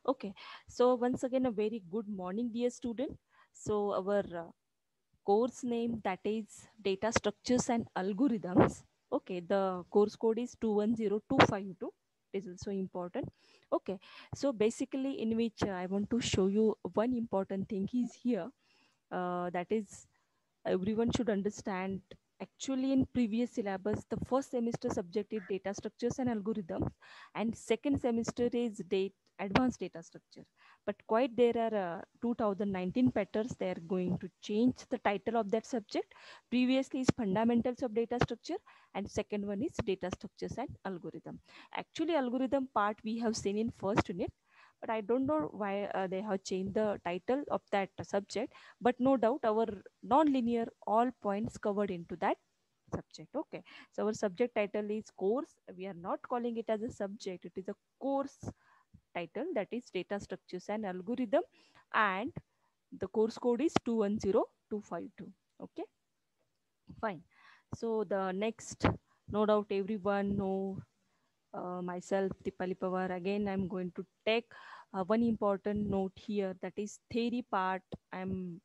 Okay, so once again, a very good morning, dear student. So our course name, that is Data Structures and Algorithms. Okay, the course code is 210252. It is also important. Okay, so basically, in which I want to show you one important thing is here. That is, everyone should understand. Actually, in previous syllabus, the first semester subject is data structures and algorithms, and second semester is advanced data structure. But quite there are 2019 patterns, they are going to change the title of that subject. Previously is fundamentals of data structure, and second one is data structures and algorithm. Actually, algorithm part we have seen in first unit, but I don't know why they have changed the title of that subject. But no doubt our non-linear all points covered into that subject. Okay, so our subject title is course. We are not calling it as a subject, it is a course title, that is data structures and algorithm, and the course code is 210252. Okay, fine. So the next, no doubt everyone know myself, Dipali Pawar. Again, I'm going to take one important note here, that is theory part. I'm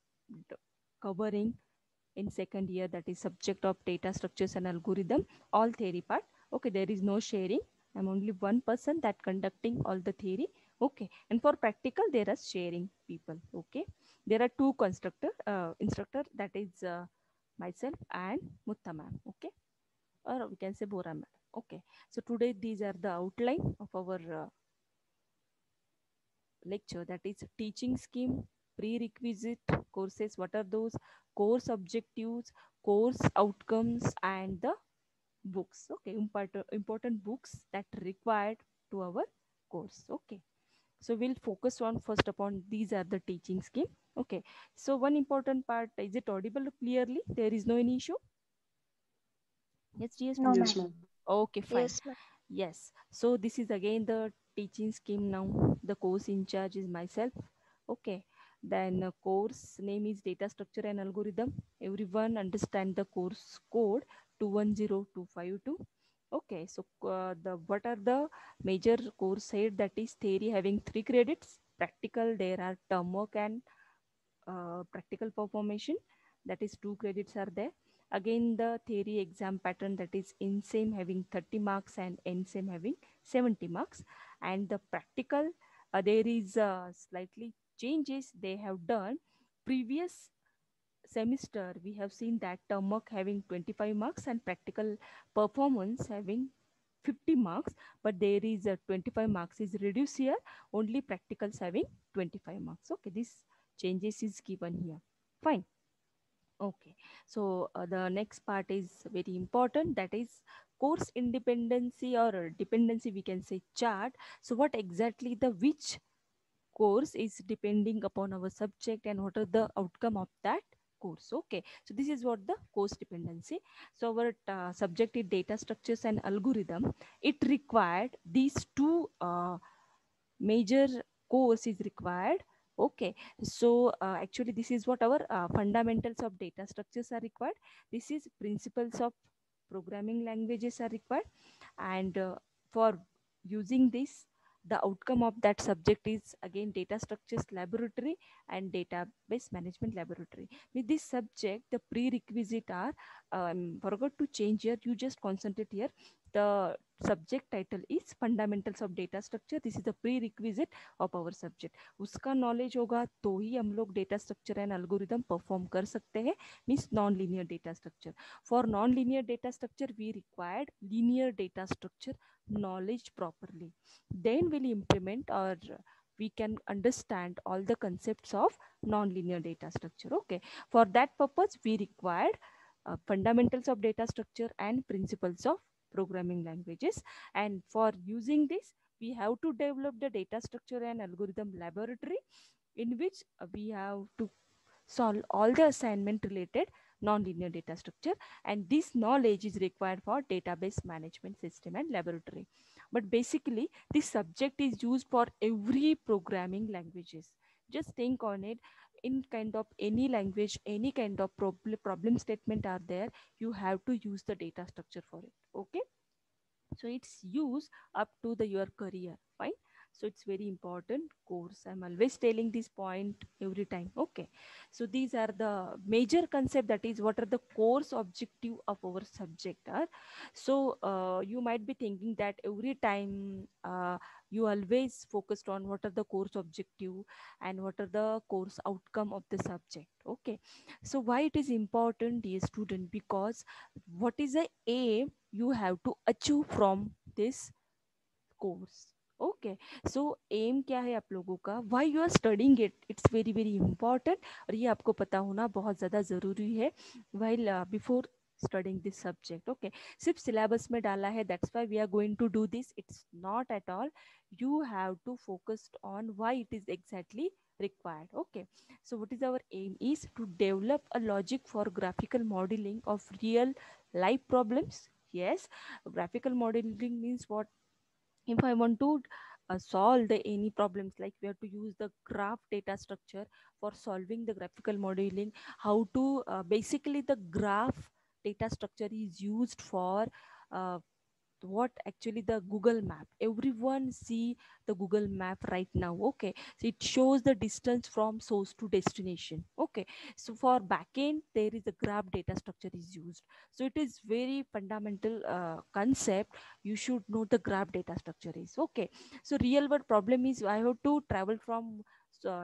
covering in second year, that is subject of data structures and algorithm, all theory part. Okay, there is no sharing. I'm only one person that conducting all the theory. Okay, and for practical there are sharing people. Okay, there are two instructor, that is myself and Mutta ma'am. Okay, or we can say Bora ma'am. Okay, so today these are the outline of our lecture, that is teaching scheme, prerequisite courses, what are those, course objectives, course outcomes, and the books. Okay, important books that required to our course. Okay, so we'll focus on first upon these are the teaching scheme. Okay, so one important part, is it audible clearly? There is no any issue? Yes, dear No, student. ma'am. Yes, ma'am. Okay, fine. Yes, ma'am. Yes. So this is again the teaching scheme now. The course in charge is myself. Okay. Then course name is data structure and algorithm. Everyone understand the course code 210252. Okay. So the what are the major course head, that is theory having 3 credits. Practical there are term work and practical performation, that is 2 credits are there. Again the theory exam pattern, that is in same having 30 marks and in same having 70 marks. And the practical, there is slightly changes they have done. Previous semester we have seen that term work having 25 marks and practical performance having 50 marks, but there is a 25 marks is reduced here, only practicals having 25 marks. Okay, this changes is given here. Fine. Okay, so the next part is very important, that is course independency or dependency, we can say chart. So what exactly the which course is depending upon our subject and what are the outcome of that course. Okay, so this is what the course dependency. So our subject is data structures and algorithm. It required these two major course is required. Okay, so actually this is what our fundamentals of data structures are required. This is principles of programming languages are required. And for using this, the outcome of that subject is again data structures laboratory and database management laboratory. With this subject, the prerequisite are, forgot to change here, you just concentrate here. The subject title is fundamentals of data structure. This is the prerequisite of our subject. उसका knowledge होगा तो ही हम लोग data structure and algorithm perform कर सकते हैं, means non-linear data structure. For non-linear data structure, we required linear data structure knowledge properly. Then we'll implement, or we can understand all the concepts of non-linear data structure. Okay, for that purpose, we required fundamentals of data structure and principles of programming languages. And for using this, we have to develop the data structure and algorithm laboratory, in which we have to solve all the assignment related nonlinear data structure, and this knowledge is required for database management system and laboratory. But basically this subject is used for every programming languages. Just think on it, in kind of any language, any kind of problem statement are there, you have to use the data structure for it. Okay, so it's used up to the your career. Fine. So it's very important course. I'm always telling this point every time. Okay. So these are the major concept, that is what are the course objective of our subject are. So you might be thinking that every time you always focused on what are the course objective and what are the course outcome of the subject. Okay. So why it is important, dear student? Because what is the aim you have to achieve from this course. Okay, so aim क्या है आप लोगों का, why you are studying it, it's very very important, और ये आपको पता होना बहुत ज़्यादा ज़रूरी है while before studying this subject. Okay, सिर्फ सिलेबस में डाला है that's why we are going to do this, it's not at all. you have to focus on why it is exactly required. Okay, so what is our aim is to develop a logic for graphical modeling of real life problems. Yes, graphical modeling means what? If I want to solve the any problems, like we have to use the graph data structure for solving the graphical modeling, how to basically the graph data structure is used for uh, what actually the Google map. Everyone see the Google map right now. Okay, so it shows the distance from source to destination. Okay, so for backend there is a graph data structure is used. So it is very fundamental concept. You should know the graph data structure is. Okay, so real world problem is I have to travel from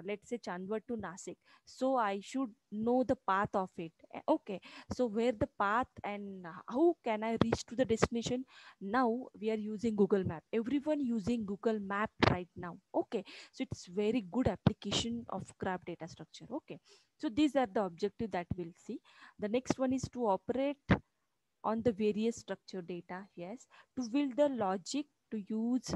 let's say Chandwad to Nasik, so I should know the path of it. Okay, so where the path and how can I reach to the destination? Now we are using Google map, everyone using Google map right now. Okay, so it's very good application of graph data structure. Okay, so these are the objective that we'll see. The next one is to operate on the various structured data. Yes, to build the logic to use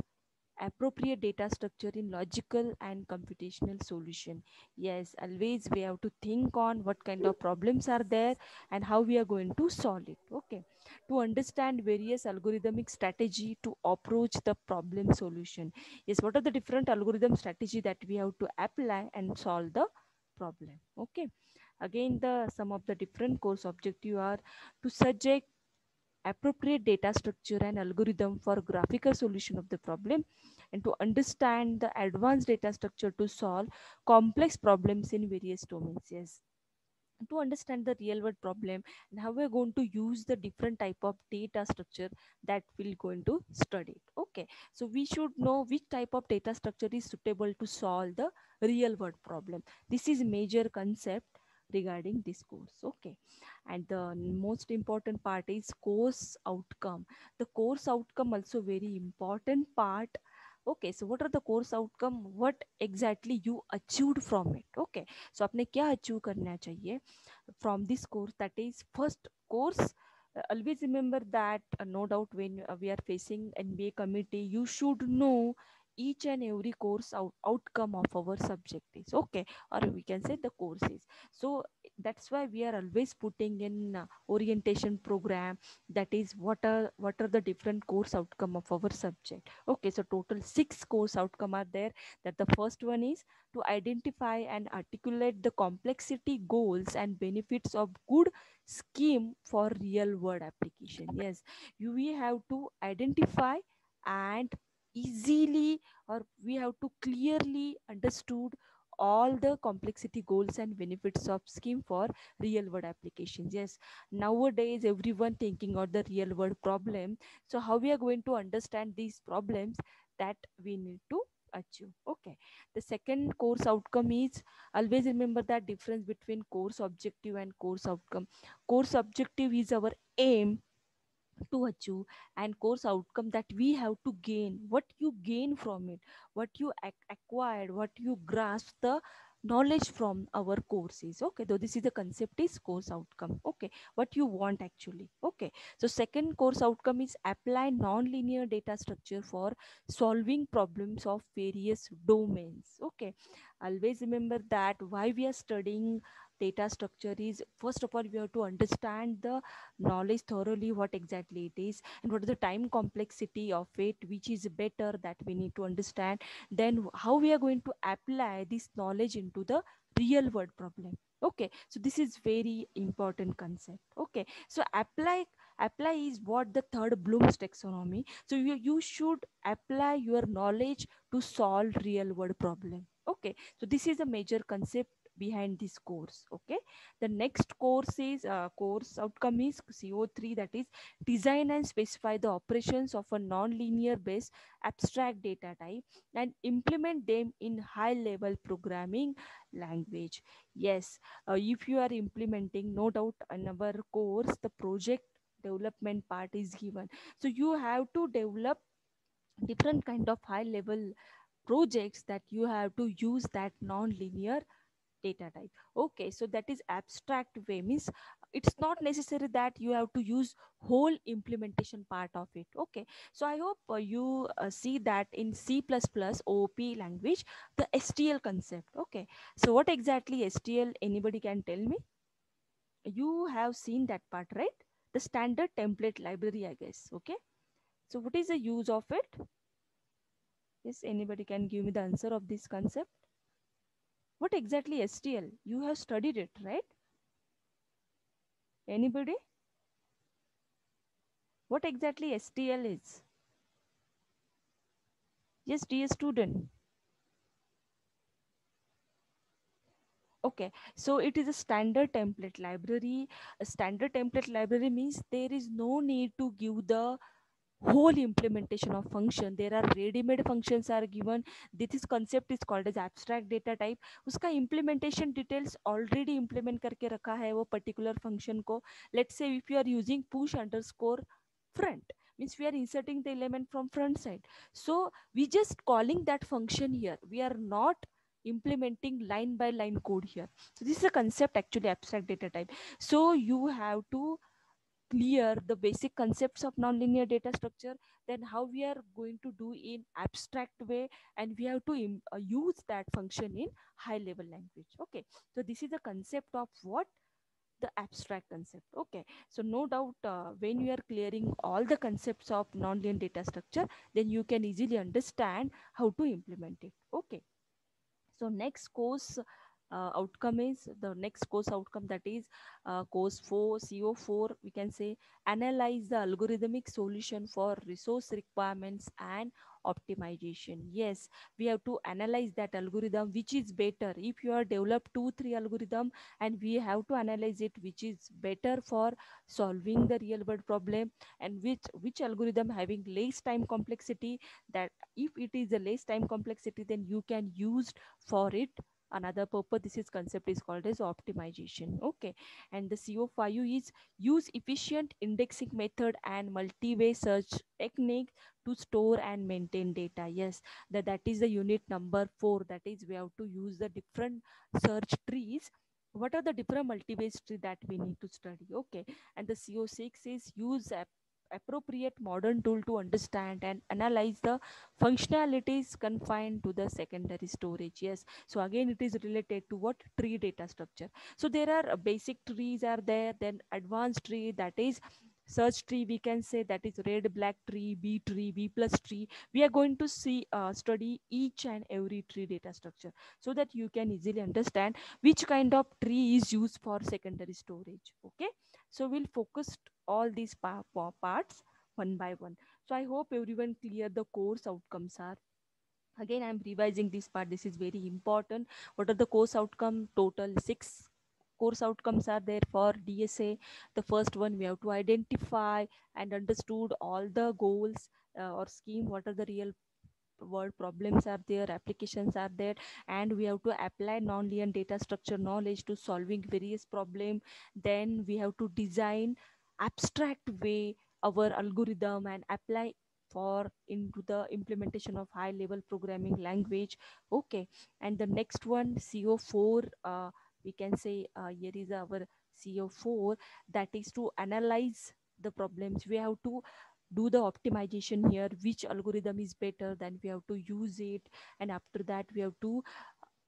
appropriate data structure in logical and computational solution. Yes, always we have to think on what kind of problems are there and how we are going to solve it. Okay, to understand various algorithmic strategy to approach the problem solution. Yes, what are the different algorithm strategy that we have to apply and solve the problem. Okay, again the some of the different course objective are to suggest appropriate data structure and algorithm for graphical solution of the problem, and to understand the advanced data structure to solve complex problems in various domains. Yes, to understand the real world problem and how we're going to use the different type of data structure that we're going to study it. Okay, so we should know which type of data structure is suitable to solve the real world problem. This is major concept regarding this course. Okay, and the most important part is course outcome. The course outcome also very important part. Okay, so what are the course outcome, what exactly you achieved from it? Okay, so आपने क्या achieve करना चाहिए from this course? That is first course. Always remember that no doubt when we are facing NBA committee, you should know each and every course outcome of our subject is. Okay, or we can say the courses. So that's why we are always putting in orientation program, that is what are the different course outcome of our subject. Okay, so total 6 course outcome are there. That the first one is to identify and articulate the complexity, goals and benefits of good scheme for real world application. Yes, we have to identify and easily, or we have to clearly understood all the complexity, goals and benefits of scheme for real world applications. Yes, nowadays everyone thinking of the real world problem, so how we are going to understand these problems, that we need to achieve. Okay, the second course outcome is, always remember that difference between course objective and course outcome. Course objective is our aim to achieve, and course outcome that we have to gain, what you gain from it, what you acquired, what you grasp the knowledge from our courses. Okay, though this is the concept is course outcome. Okay, what you want actually. Okay, so second course outcome is apply non-linear data structure for solving problems of various domains. Okay, always remember that why we are studying data structure is, first of all we have to understand the knowledge thoroughly, what exactly it is and what is the time complexity of it, which is better, that we need to understand. Then how we are going to apply this knowledge into the real world problem. Okay, so this is very important concept. Okay, so apply Apply is what the third Bloom's taxonomy. So you should apply your knowledge to solve real world problem. Okay, so this is a major concept behind this course. Okay, the next course is course outcome is CO3, that is design and specify the operations of a non-linear based abstract data type and implement them in high level programming language. Yes, if you are implementing, no doubt in our course the project development part is given, so you have to develop different kind of high level projects that you have to use that non-linear data type. Okay, so that is abstract way, means it's not necessary that you have to use whole implementation part of it. Okay, so I hope you see that in C++ OOP language, the STL concept. Okay, so what exactly STL, anybody can tell me? You have seen that part, right? The standard template library, I guess. Okay, so what is the use of it? Yes, anybody can give me the answer of this concept? What exactly STL? You have studied it, right? Anybody? What exactly STL is? Yes, dear student. Okay, so it is a standard template library. A standard template library means there is no need to give the whole implementation of function. There are ready-made functions are given. This concept is called as abstract data type. उसका implementation details already implement करके रखा है वो particular function को. Let's say if you are using push underscore front, means we are inserting the element from front side, so we just calling that function here. We are not implementing line by line code here. So this is a concept, actually abstract data type. So you have to clear the basic concepts of nonlinear data structure, then how we are going to do in abstract way, and we have to use that function in high level language. Okay, so this is the concept of what the abstract concept. Okay, so no doubt when you are clearing all the concepts of nonlinear data structure, then you can easily understand how to implement it. Okay, so next course outcome is the next course outcome, that is course 4 CO4, we can say analyze the algorithmic solution for resource requirements and optimization. Yes, we have to analyze that algorithm which is better. If you are developed 2 3 algorithm, and we have to analyze it which is better for solving the real world problem, and which algorithm having less time complexity, that if it is a less time complexity, then you can use for it another purpose. This is concept is called as optimization. Okay, and the CO5 is use efficient indexing method and multi-way search technique to store and maintain data. Yes, that is the unit number 4, that is we have to use the different search trees. What are the different multi-way tree that we need to study? Okay, and the CO6 is use appropriate modern tool to understand and analyze the functionalities confined to the secondary storage. Yes, so again it is related to what tree data structure. So there are basic trees are there, then advanced tree, that is search tree, we can say, that is red black tree, B tree, B plus tree. We are going to see study each and every tree data structure, so that you can easily understand which kind of tree is used for secondary storage. Okay, so we'll focus all these parts one by one. So I hope everyone clear the course outcomes are. Again, I'm revising this part. This is very important. What are the course outcome? Total 6 course outcomes are there for DSA. The first one, we have to identify and understood all the goals or scheme. What are the real world problems are there, applications are there, and we have to apply non-linear data structure knowledge to solving various problem. Then we have to design abstract way our algorithm and apply for into the implementation of high level programming language. Okay, and the next one, CO4, we can say here is our CO4, that is to analyze the problems. We have to do the optimization here, which algorithm is better, then we have to use it, and after that we have to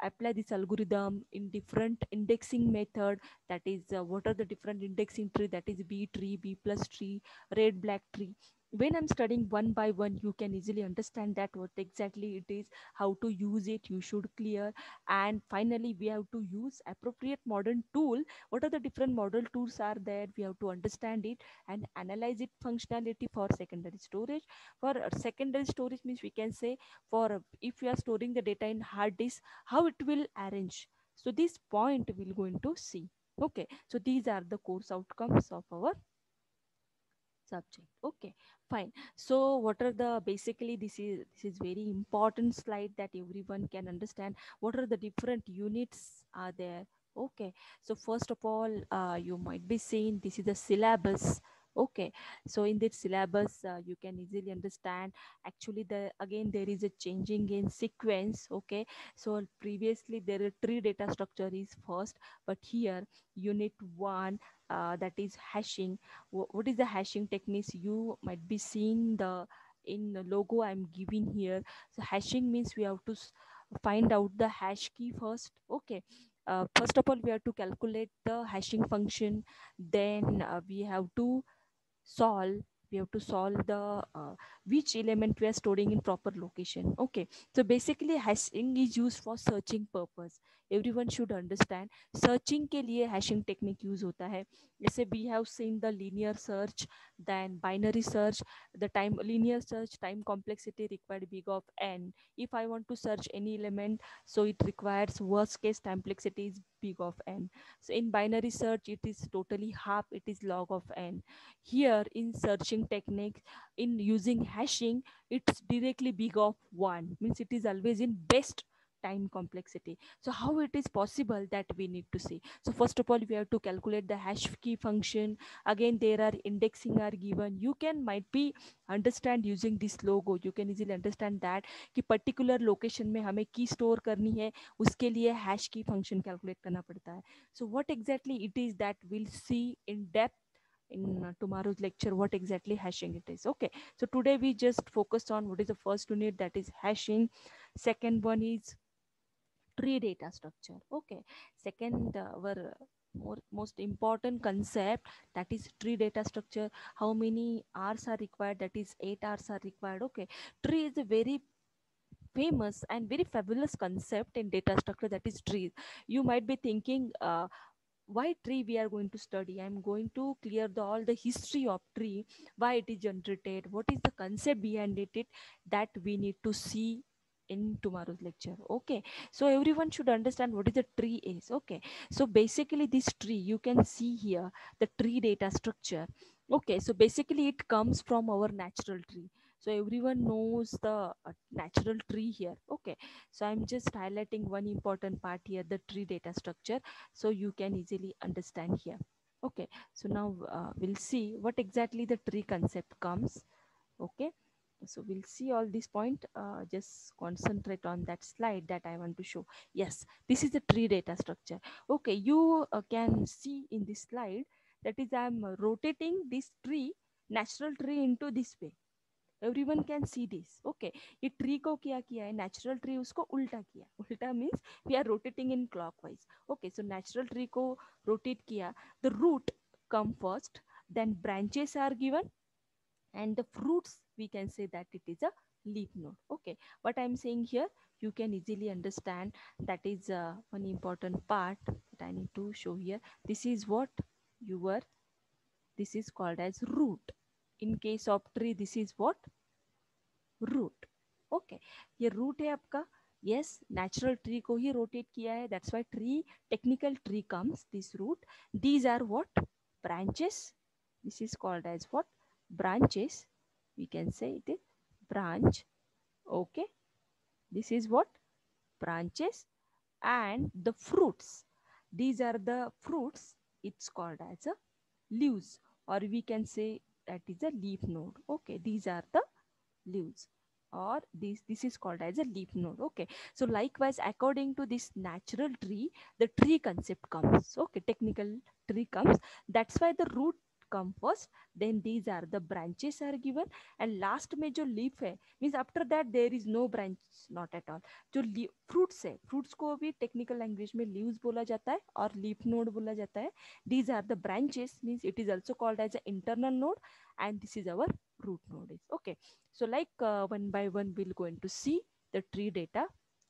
apply this algorithm in different indexing method. That is what are the different indexing tree, that is B tree, B plus tree, red black tree. when I'm studying one by one, you can easily understand that what exactly it is, how to use it, you should clear. And finally, we have to use appropriate modern tool. What are the different model tools are there? We have to understand it and analyze it functionality for secondary storage. For secondary storage means we can say for if you are storing the data in hard disk, how it will arrange. So this point we'll going to see. Okay, so these are the course outcomes of our subject. Okay, fine. So what are the basically this is very important slide that everyone can understand what are the different units are there. Okay, so first of all, you might be saying this is the syllabus. Okay, so in this syllabus, you can easily understand actually again there is a changing in sequence. Okay, so previously there are three data structure is first, but here unit one, that is hashing. What is the hashing techniques? You might be seeing the in the logo I'm giving here. So hashing means we have to find out the hash key first. Okay, first of all we have to calculate the hashing function. Then we have to solve we have to solve the which element we are storing in proper location. Okay, so basically hashing is used for searching purpose. Everyone should understand searching के लिए hashing technique use होता है. जैसे we have seen the linear search, then binary search. The time linear search time complexity required big of n. If I want to search any element, so it requires worst case time complexity is big of n. So in binary search it is totally half, it is log of n. Here in searching technique, in using hashing, it's directly big of 1, means it is always in best time complexity. So how it is possible, that we need to see. So first of all we have to calculate the hash key function. Again there are indexing are given. You can might be understand using this logo, you can easily understand that कि particular location में हमें की store करनी है, उसके लिए hash key function calculate करना पड़ता है. So what exactly it is that we'll see in depth in tomorrow's lecture, what exactly hashing it is. Okay, so today we just focused on what is the first unit, that is hashing. Second one is tree data structure. Okay, second our most important concept, that is tree data structure. How many hours are required? That is 8 hours are required. Okay, tree is a very famous and very fabulous concept in data structure, that is trees. You might be thinking, why tree we are going to study. I'm going to clear all the history of tree, why it is generated, what is the concept behind it, that we need to see in tomorrow's lecture. Okay, so everyone should understand what is a tree is. Okay, so basically this tree you can see here, the tree data structure. Okay, so basically it comes from our natural tree. So everyone knows the natural tree here. Okay, so I'm just highlighting one important part here, the tree data structure, so you can easily understand here. Okay, so now we'll see what exactly the tree concept comes. Okay, so we'll see all this point. Just concentrate on that slide that I want to show. Yes, this is the tree data structure. Okay, you can see in this slide, that is I'm rotating this tree, natural tree, into this way. Everyone can see this. Okay, ये tree को क्या किया है, natural tree उसको उल्टा किया. उल्टा means we are rotating in clockwise. Okay, so natural tree को रोटेट किया. The root come first, then branches are given, and the fruits we can say that it is a leaf node. Okay, what I'm saying here, you can easily understand, that is one important part that I need to show here. This is what you were, this is called as root. In case of tree, this is what, root. Okay, ये root है आपका. Yes, natural tree को ही rotate किया है, that's why tree, technical tree comes this root. These are what, branches. This is called as what, branches. We can say it is branch. Okay, this is what, branches. And the fruits, these are the fruits, it's called as a leaves, or we can say that is a leaf node. Okay, these are the leaves, or this is called as a leaf node. Okay, so likewise according to this natural tree, the tree concept comes. Okay, technical tree comes. That's why the root come first, then these are the branches are given, and last में जो leaf है means after that there is no branch, not at all. जो fruits है, fruits को भी technical language में leaves बोला जाता है और leaf node बोला जाता है. These are the branches, means it is also called as an internal node, and this is our root node is. Okay, so like one by one we'll going to see the tree data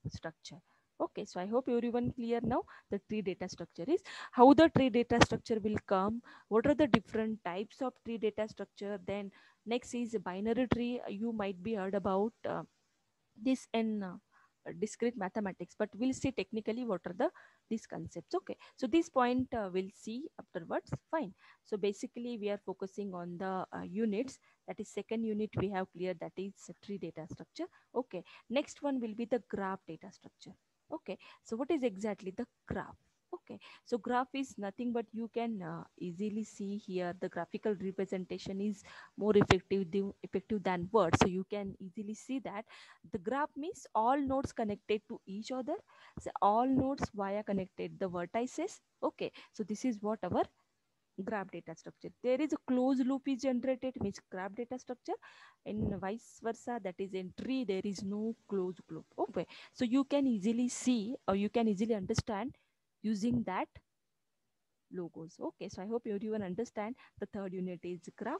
structure. Okay, so I hope everyone clear now. The tree data structure is how the tree data structure will come, what are the different types of tree data structure. Then next is binary tree. You might be heard about this in discrete mathematics, but we'll see technically what are the these concepts. Okay, so this point we'll see afterwards. Fine. So basically we are focusing on the units. That is second unit we have cleared, that is tree data structure. Okay, next one will be the graph data structure. Okay, so what is exactly the graph? Okay, so graph is nothing but you can easily see here the graphical representation is more effective than words. So you can easily see that the graph means all nodes connected to each other. So all nodes via connected the vertices. Okay, so this is what our graph data structure. There is a closed loop is generated, means graph data structure, and vice versa, that is in tree there is no closed loop. Okay, so you can easily see or you can easily understand using that logos. Okay, so I hope everyone understand. The third unit is graph.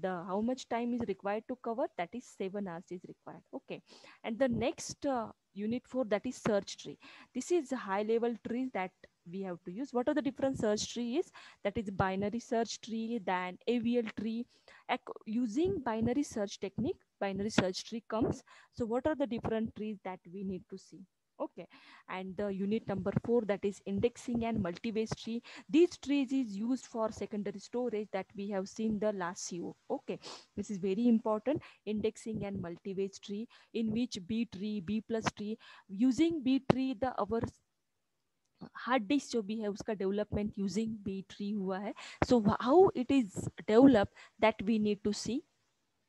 The how much time is required to cover, that is 7 hours is required. Okay, and the next unit 4, that is search tree. This is a high level tree that we have to use. What are the different search trees? That is binary search tree, then AVL tree. Using binary search technique, binary search tree comes. So what are the different trees that we need to see? Okay, and the unit number 4, that is indexing and multi-base tree. These trees is used for secondary storage, that we have seen the last CO. Okay, this is very important. Indexing and multi-base tree, in which B tree, B plus tree, using B tree the our hard disk जो भी है उसका development using B tree हुआ है. So how it is develop, that we need to see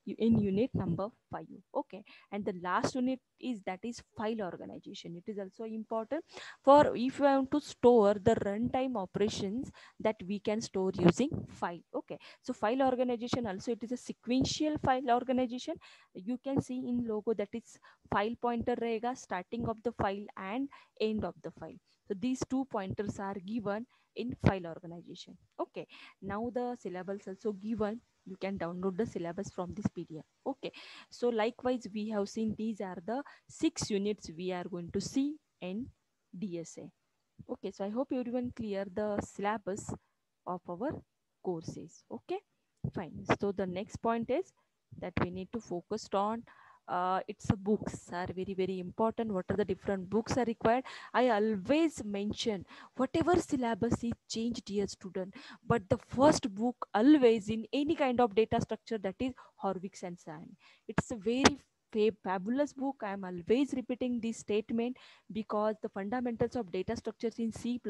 in unit number 5. Okay, and the last unit is, that is file organization. It is also important for if you want to store the runtime operations that we can store using file. Okay, so file organization also, it is a sequential file organization. You can see in logo that is file pointer rahega, starting of the file and end of the file. So these two pointers are given in file organization. Okay, now the syllables also given. You can download the syllabus from this PDF. Okay, so likewise we have seen these are the 6 units we are going to see in DSA. Okay, so I hope everyone clear the syllabus of our courses. Okay, fine. So the next point is that we need to focus on its books are very important. What are the different books are required? I always mention whatever syllabus is changed, dear student, but the first book always in any kind of data structure, that is Horvitz and Sahni. It's a very fabulous book. I am always repeating this statement because the fundamentals of data structures in C++,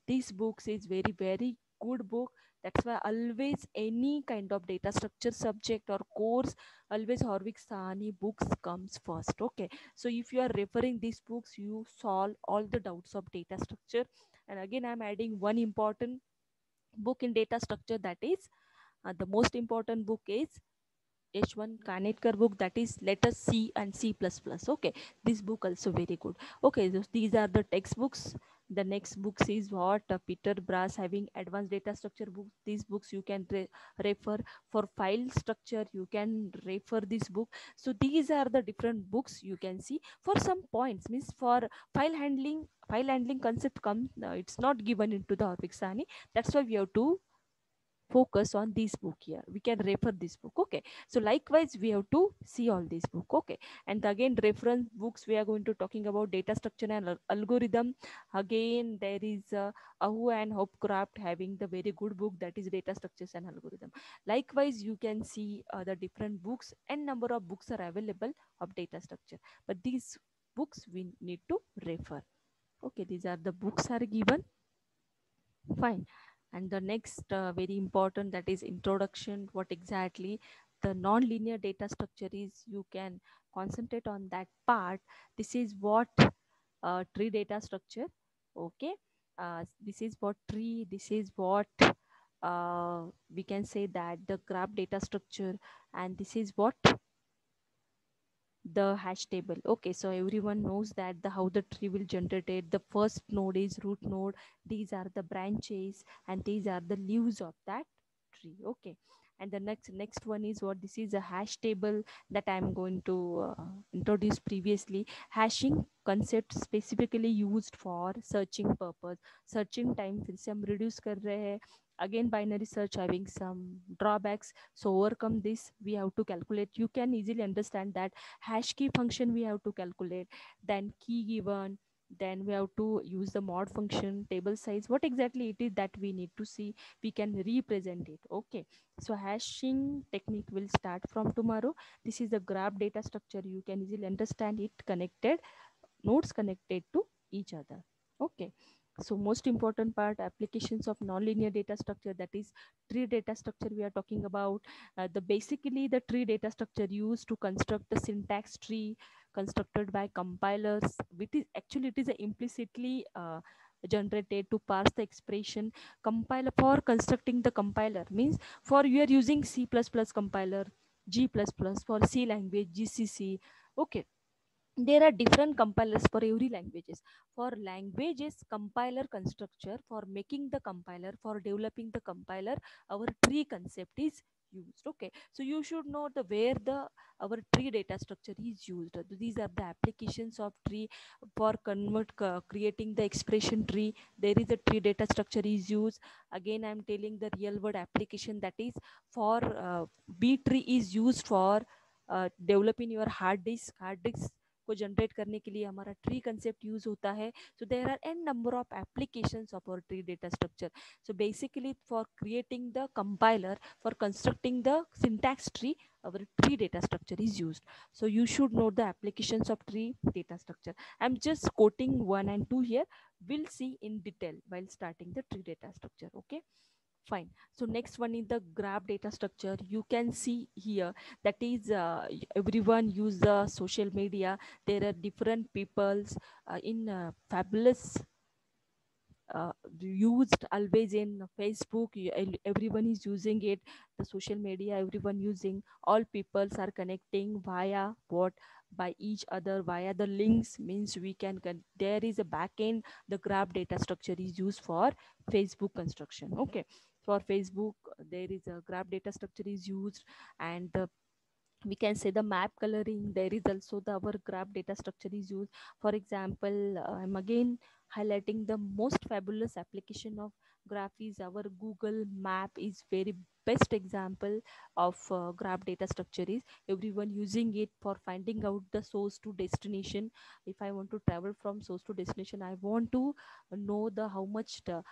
these books is very good book. That's why always any kind of data structure subject or course, always Horvitz Sahni books comes first. Okay, so if you are referring these books, you solve all the doubts of data structure. And again, I'm adding one important book in data structure, that is the most important book is H1 Kanetkar book, that is Let Us C and C++. Okay, this book also very good. Okay, so these are the textbooks. The next books is what Peter Brass having advanced data structure books. These books you can refer. For file structure you can refer this book. So these are the different books you can see. For some points, means for file handling concept come, it's not given into the Horvitz Sahni. That's why we have to focus on this book here. We can refer this book. Okay, so likewise we have to see all this book. Okay, and again reference books we are going to talking about data structure and algorithm. Again there is Ahu and Hopcraft having the very good book, that is data structures and algorithm. Likewise you can see the different books, and number of books are available of data structure, but these books we need to refer. Okay, these are the books are given. Fine. And the next very important, that is introduction. What exactly the non-linear data structure is, you can concentrate on that part. This is what tree data structure. Okay, this is what tree, this is what we can say that the graph data structure, and this is what the hash table. Okay, so everyone knows that the how the tree will generate it. The first node is root node, these are the branches, and these are the leaves of that tree. Okay, and the next one is what, this is a hash table that I'm going to introduce previously. Hashing concept specifically used for searching purpose. Searching time फिर से हम reduce कर रहे हैं. Again, binary search having some drawbacks, so overcome this we have to calculate. You can easily understand that hash key function we have to calculate, then key given, then we have to use the mod function, table size, what exactly it is that we need to see, we can represent it. Okay, so hashing technique will start from tomorrow. This is the graph data structure, you can easily understand it, connected nodes connected to each other. Okay, so most important part, applications of nonlinear data structure, that is tree data structure we are talking about. The basically the tree data structure used to construct the syntax tree constructed by compilers, which is actually it is a implicitly generated to parse the expression. Compiler for constructing the compiler means, for you are using C++ compiler, G++ for C language, GCC. Okay, there are different compilers for every languages. For languages, compiler constructor, for making the compiler, for developing the compiler, our tree concept is used. Okay, so you should know the where the our tree data structure is used. These are the applications of tree. For creating the expression tree, there is a tree data structure is used. Again, I'm telling the real world application, that is for b tree is used for developing your hard disk को generate करने के लिए हमारा tree concept use होता है. So there are N number of applications of our tree data structure. So basically for creating the compiler, for constructing the syntax tree, our tree data structure is used. So you should know the applications of tree data structure. I'm just quoting 1 and 2 here. We'll see in detail while starting the tree data structure. Okay, fine. So next one is the graph data structure. You can see here, that is everyone use the social media. There are different peoples in fabulous used always in Facebook. Everyone is using it, the social media everyone using. All peoples are connecting via what, by each other via the links, means we can there is a backend. The graph data structure is used for Facebook construction. Okay, for Facebook there is a graph data structure is used. And we can say the map coloring, there is also the our graph data structure is used. For example, I'm again highlighting the most fabulous application of graph is our Google Map is very best example of graph data structure. Is everyone using it for finding out the source to destination. If I want to travel from source to destination, I want to know the how much the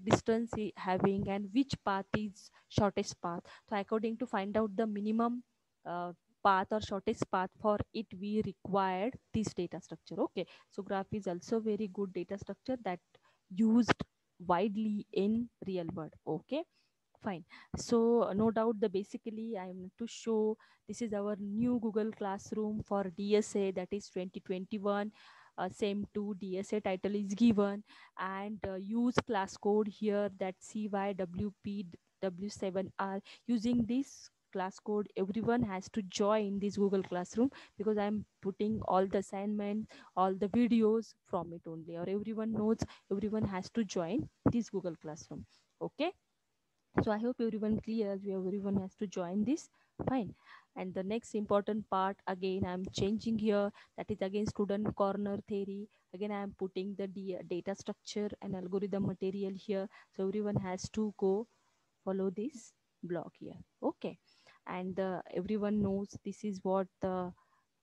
distance having, and which path is shortest path. So according to find out the minimum uh, path or shortest path, for it we required this data structure. Okay, so graph is also very good data structure that used widely in real world. Okay, fine. So no doubt the basically I'm to show, this is our new Google Classroom for DSA, that is 2021. Same to DSA title is given, and use class code here, that CYWPW7R. Using this class code, everyone has to join this Google Classroom, because I'm putting all the assignment, all the videos from it only, or everyone knows everyone has to join this Google Classroom. Okay, so I hope everyone clear, everyone has to join this. Fine. And the next important part, again I'm changing here, that is again student corner theory. Again I'm putting the data structure and algorithm material here, so everyone has to go follow this block here. Okay, and everyone knows this is what the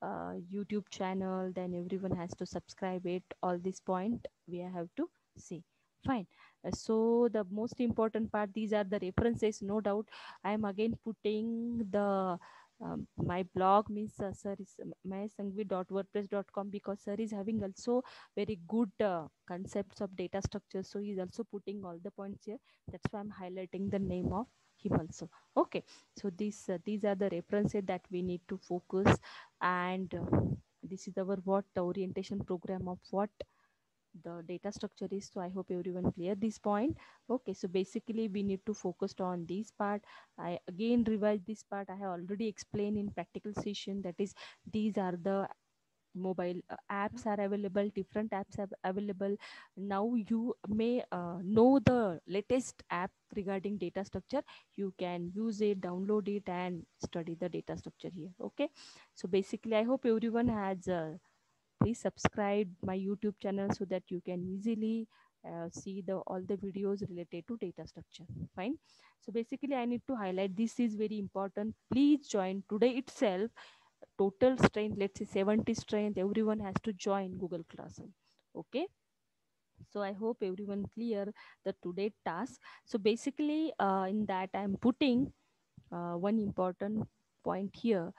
YouTube channel, then everyone has to subscribe it. All this point we have to see. Fine. So the most important part, these are the references. No doubt I am again putting the my blog, means sir is maheshsanghvi.wordpress.com, because sir is having also very good concepts of data structure, so he is also putting all the points here. That's why I'm highlighting the name of him also. Okay, so these are the references that we need to focus. And this is our what orientation program of what the data structure is. So I hope everyone clear this point. Okay, so basically we need to focus on this part. I again revise this part. I have already explained in practical session, that is, these are the mobile apps are available, different apps are available. Now you may know the latest app regarding data structure. You can use it, download it, and study the data structure here. Okay, so basically I hope everyone has please subscribe my YouTube channel so that you can easily see the all the videos related to data structure. Fine. So basically I need to highlight, this is very important. Please join today itself. Total strength, let's say 70 strength, everyone has to join Google Classroom. Okay, so I hope everyone clear the today task. So basically in that I'm putting one important point here,